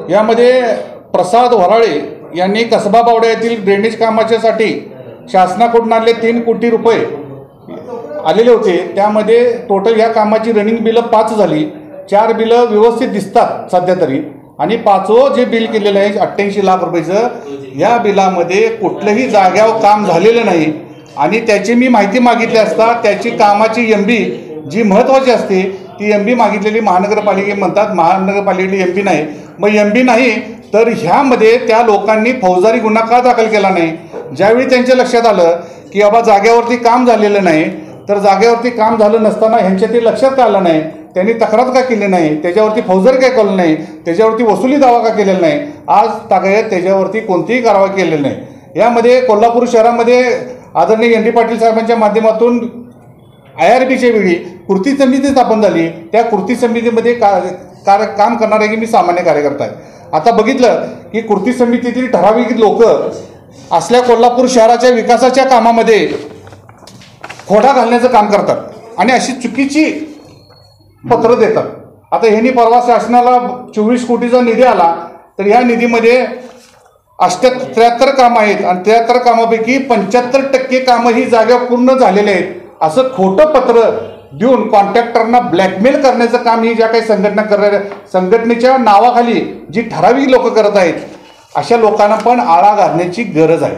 यामध्ये प्रसाद वराळे यांनी कसबा बावडा येथील ड्रेनेज कामाच्यासाठी शासनाकडून आले 3 कोटी रुपये आलेले होते। त्यामध्ये टोटल या कामाची रनिंग बिलं 5 झाली, 4 बिलं व्यवस्थित दिसतात सध्या तरी, आणि 5वं जे बिल केलेलं आहे 88 लाख रुपयाचं, या बिलामध्ये कुठलंही जाग्यावर काम झालेलं नाही। आणि त्याची मी माहिती मागितली असता त्याची कामाची MB जी महत्त्वाची असते ती MB मागितलेली महानगरपालिके म्हणतात, महानगरपालिकेची MB नाही। मग MB नाही तर ह्यामध्ये त्या लोकांनी फौजदारी गुन्हा का दाखल केला नाही? ज्यावेळी त्यांच्या लक्षात आलं की बाबा जागेवरती काम झालेलं नाही, तर जागेवरती काम झालं नसताना ह्यांच्या ते लक्षात का आलं नाही? त्यांनी तक्रार का केली नाही? त्याच्यावरती फौजदारी काय केलं नाही? त्याच्यावरती वसुली दावा का केलेला नाही? आज तागायत त्याच्यावरती कोणतीही कारवाई केलेली नाही। यामध्ये कोल्हापूर शहरामध्ये आदरणीय ND पाटील साहेबांच्या माध्यमातून IRBच्या वेळी कृती समिती स्थापन झाली। त्या कृती समितीमध्ये काम करणारे मी सामान्य कार्यकर्ता आहे। आता बघितलं की कृती समितीतील ठराविक लोक असल्या कोल्हापूर शहराच्या विकासाच्या कामामध्ये खोडा घालण्याचं काम करतात आणि अशी चुकीची पत्र देतात। आता ह्यांनी परवा शासनाला 24 कोटीचा निधी आला, तर या निधीमध्ये 73 कामं आहेत आणि 73 कामापैकी 75% कामं ही जागा पूर्ण झालेले आहेत असं खोटं पत्र देऊन कॉन्ट्रॅक्टरना ब्लॅकमेल करण्याचं काम ही ज्या काही संघटनेच्या नावाखाली जी ठराविक लोक करत आहेत, अशा लोकांना पण आळा घालण्याची गरज आहे।